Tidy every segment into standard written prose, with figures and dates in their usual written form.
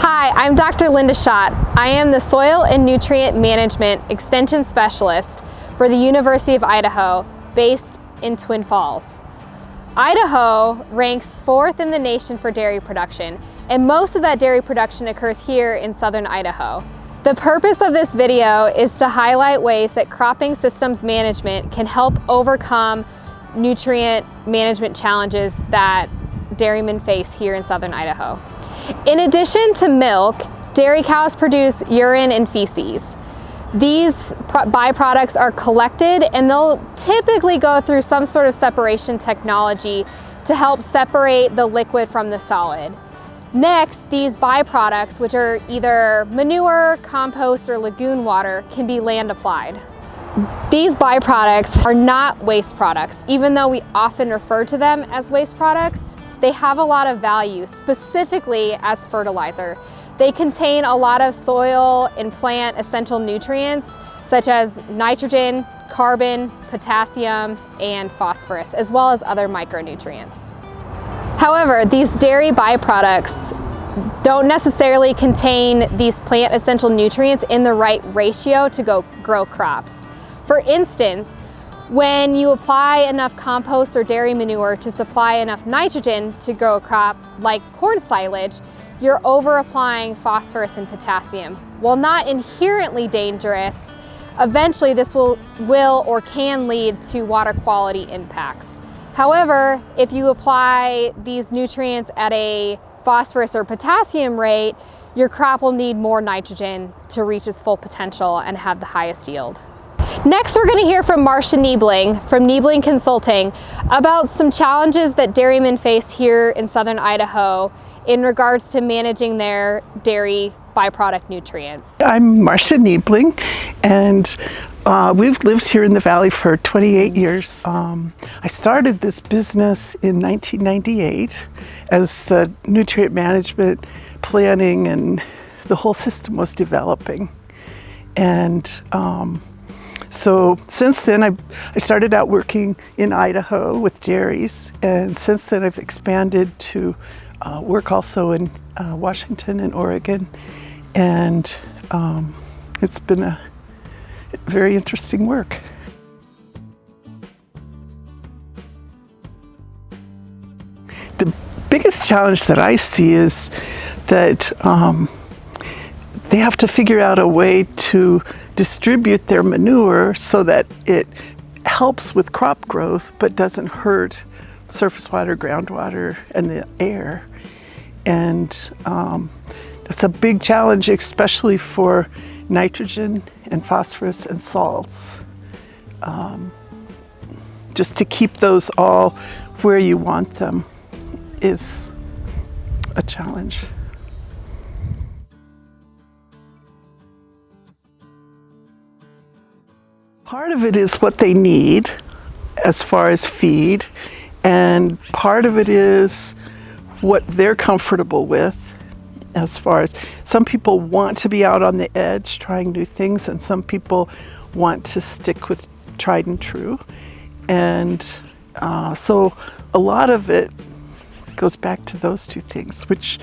Hi, I'm Dr. Linda Schott. I am the Soil and Nutrient Management Extension Specialist for the University of Idaho, based in Twin Falls. Idaho ranks 4th in the nation for dairy production, and most of that dairy production occurs here in southern Idaho. The purpose of this video is to highlight ways that cropping systems management can help overcome nutrient management challenges that dairymen face here in southern Idaho. In addition to milk, dairy cows produce urine and feces. These byproducts are collected and they'll typically go through some sort of separation technology to help separate the liquid from the solid. Next, these byproducts, which are either manure, compost, or lagoon water, can be land applied. These byproducts are not waste products. Even though we often refer to them as waste products, they have a lot of value, specifically as fertilizer. They contain a lot of soil and plant essential nutrients, such as nitrogen, carbon, potassium, and phosphorus, as well as other micronutrients. However, these dairy byproducts don't necessarily contain these plant essential nutrients in the right ratio to grow crops. For instance, when you apply enough compost or dairy manure to supply enough nitrogen to grow a crop like corn silage, you're over applying phosphorus and potassium. While not inherently dangerous, eventually this will or can lead to water quality impacts. However, if you apply these nutrients at a phosphorus or potassium rate, your crop will need more nitrogen to reach its full potential and have the highest yield. Next, we're going to hear from Margaretniebling from Niebling Consulting about some challenges that dairymen face here in southern Idaho in regards to managing their dairy byproduct nutrients. I'm Margaretniebling, and we've lived here in the valley for 28 years. I started this business in 1998 as the nutrient management planning and the whole system was developing. And so since then, I started out working in Idaho with dairies, and since then I've expanded to work also in Washington and Oregon, and it's been a very interesting work. The biggest challenge that I see is that they have to figure out a way to distribute their manure so that it helps with crop growth but doesn't hurt surface water, groundwater, and the air. And that's a big challenge, especially for nitrogen and phosphorus and salts. Just to keep those all where you want them is a challenge. Part of it is what they need as far as feed, and part of it is what they're comfortable with as far as some people want to be out on the edge trying new things, and some people want to stick with tried and true. And so a lot of it goes back to those two things, which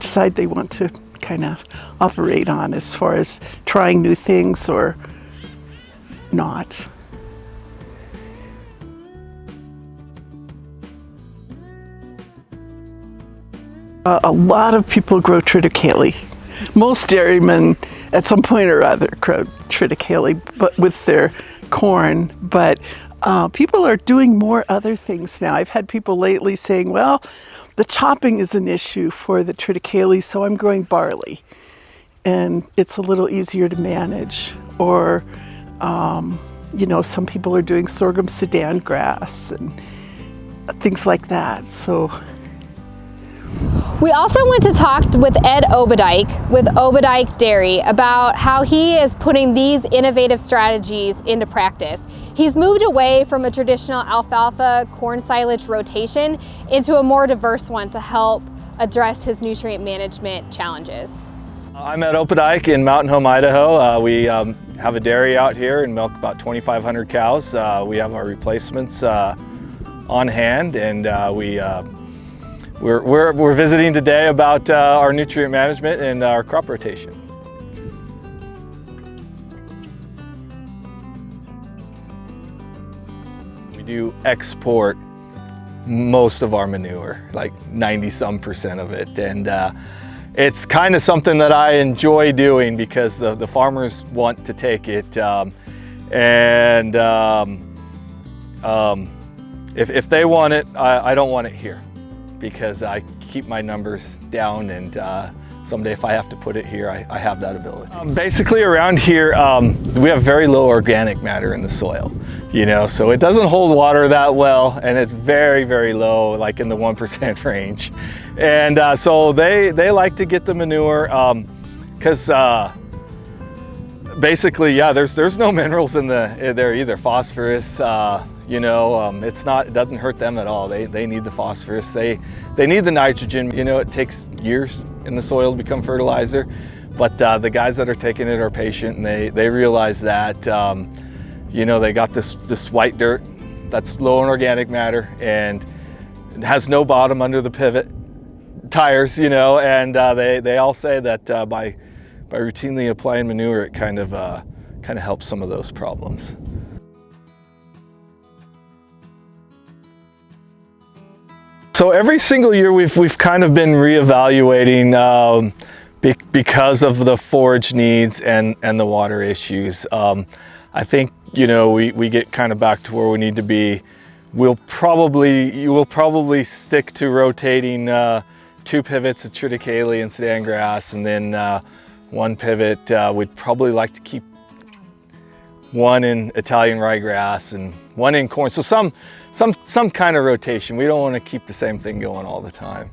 side they want to kind of operate on as far as trying new things or not. A lot of people grow triticale. Most dairymen at some point or other grow triticale, but with their corn. But people are doing more other things now. I've had people lately saying, well, the chopping is an issue for the triticale, so I'm growing barley. And it's a little easier to manage. Or, some people are doing sorghum Sudan grass and things like that. So. We also went to talk with Ed Openike with Openike Dairy about how he is putting these innovative strategies into practice. He's moved away from a traditional alfalfa corn silage rotation into a more diverse one to help address his nutrient management challenges. I'm at Openike in Mountain Home, Idaho. We have a dairy out here and milk about 2,500 cows. We have our replacements on hand, and we we're visiting today about our nutrient management and our crop rotation. We do export most of our manure, like 90-some% of it, and it's kind of something that I enjoy doing because the farmers want to take it, if they want it, I don't want it here because I keep my numbers down, and someday if I have to put it here, I have that ability. Basically around here, we have very low organic matter in the soil, you know, so it doesn't hold water that well, and it's very, very low, like in the 1% range. And so they like to get the manure because basically, yeah, there's no minerals in there either. Phosphorus, you know, it doesn't hurt them at all. They need the phosphorus. They need the nitrogen. You know, it takes years in the soil to become fertilizer, but the guys that are taking it are patient, and they realize that, you know, they got this white dirt that's low in organic matter and it has no bottom under the pivot tires, you know, and they all say that by routinely applying manure, it kind of helps some of those problems. So every single year we've kind of been reevaluating because of the forage needs and the water issues. I think, you know, we get kind of back to where we need to be. You will probably stick to rotating 2 pivots of triticale and Sudan grass, and then 1 pivot. We'd probably like to keep 1 in Italian ryegrass and 1 in corn. So some kind of rotation. We don't want to keep the same thing going all the time.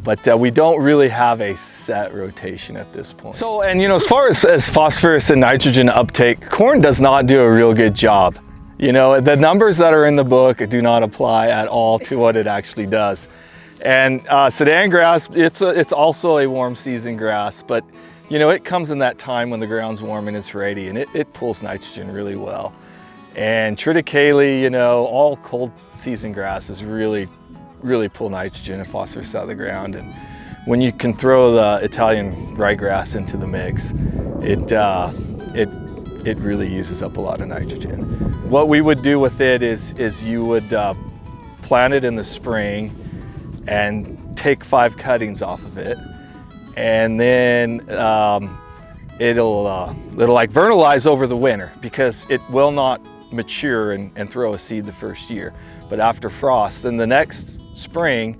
But we don't really have a set rotation at this point. So, and you know, as far as phosphorus and nitrogen uptake, corn does not do a real good job. You know, the numbers that are in the book do not apply at all to what it actually does. And Sudan grass, it's also a warm season grass, but you know, it comes in that time when the ground's warm and it's ready, and it pulls nitrogen really well. And triticale, you know, all cold season grasses really pull nitrogen and phosphorus out of the ground. And when you can throw the Italian ryegrass into the mix, it really uses up a lot of nitrogen. What we would do with it is you would plant it in the spring and take 5 cuttings off of it, and then it'll like vernalize over the winter because it will not mature and throw a seed the first year. But after frost, then the next spring,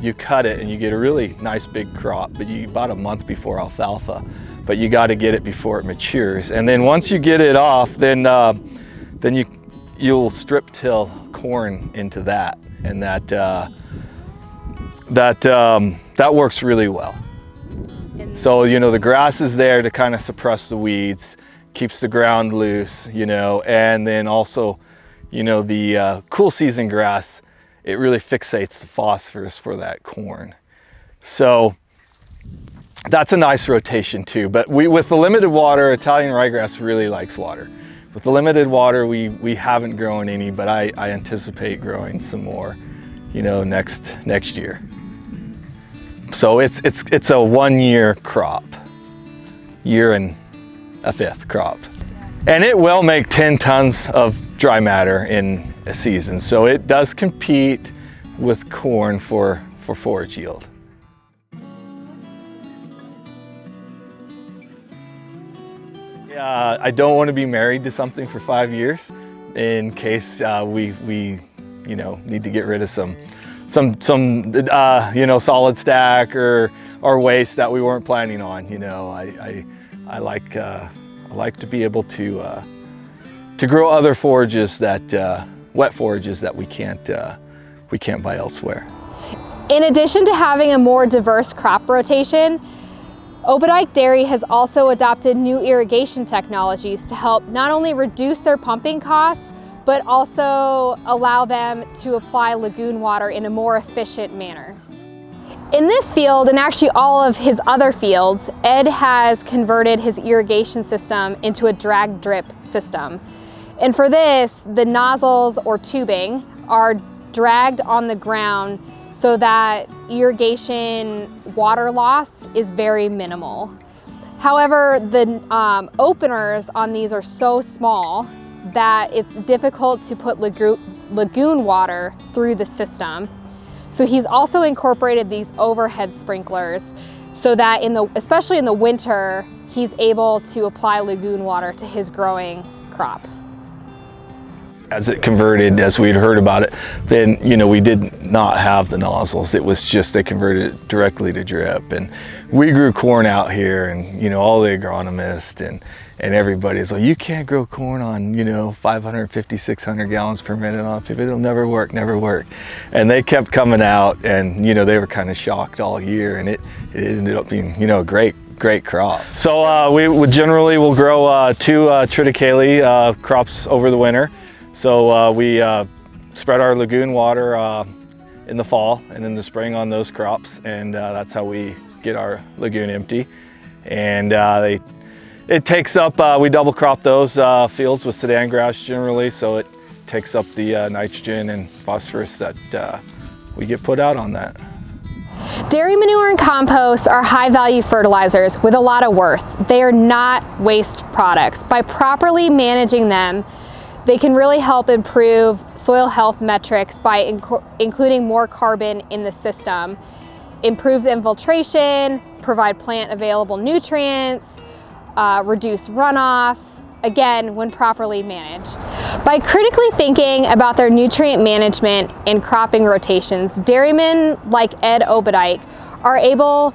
you cut it and you get a really nice big crop, but about a month before alfalfa. But you got to get it before it matures. And then once you get it off, then you'll strip till corn into that, and that works really well. So, you know, the grass is there to kind of suppress the weeds, keeps the ground loose, you know, and then also, you know, the cool season grass, it really fixates the phosphorus for that corn. So that's a nice rotation too. But with the limited water, Italian ryegrass really likes water. With the limited water, we haven't grown any, but I anticipate growing some more, you know, next year. So it's a 1-year crop, year and a 5th crop. And it will make 10 tons of dry matter in a season. So it does compete with corn for forage yield. I don't want to be married to something for 5 years in case we you know, need to get rid of some you know, solid stack or waste that we weren't planning on. You know, I like to be able to grow other forages that wet forages that we can't buy elsewhere. In addition to having a more diverse crop rotation, Openike Dairy has also adopted new irrigation technologies to help not only reduce their pumping costs, but also allow them to apply lagoon water in a more efficient manner. In this field, and actually all of his other fields, Ed has converted his irrigation system into a drag drip system. And for this, the nozzles or tubing are dragged on the ground so that irrigation water loss is very minimal. However, the openers on these are so small that it's difficult to put lagoon water through the system. So he's also incorporated these overhead sprinklers so that especially in the winter, he's able to apply lagoon water to his growing crop. As it converted, as we'd heard about it, then, you know, we did not have the nozzles. It was just, they converted it directly to drip. And we grew corn out here, and, you know, all the agronomists and everybody's like, you can't grow corn on, you know, 550, 600 gallons per minute on pivot. It'll never work, never work. And they kept coming out, and, you know, they were kind of shocked all year, and it ended up being, you know, a great crop. So we would generally will grow 2 triticale crops over the winter. So we spread our lagoon water in the fall and in the spring on those crops, and that's how we get our lagoon empty. And it takes up, we double crop those fields with sedan grass generally, so it takes up the nitrogen and phosphorus that we get put out on that. Dairy manure and compost are high-value fertilizers with a lot of worth. They are not waste products. By properly managing them, they can really help improve soil health metrics by including more carbon in the system, improve infiltration, provide plant available nutrients, reduce runoff, again, when properly managed. By critically thinking about their nutrient management and cropping rotations, dairymen like Ed Openike are able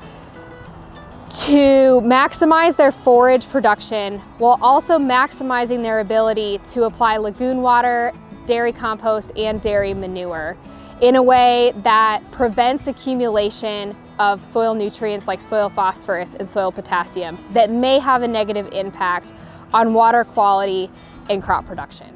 to maximize their forage production while also maximizing their ability to apply lagoon water, dairy compost, and dairy manure in a way that prevents accumulation of soil nutrients like soil phosphorus and soil potassium that may have a negative impact on water quality and crop production.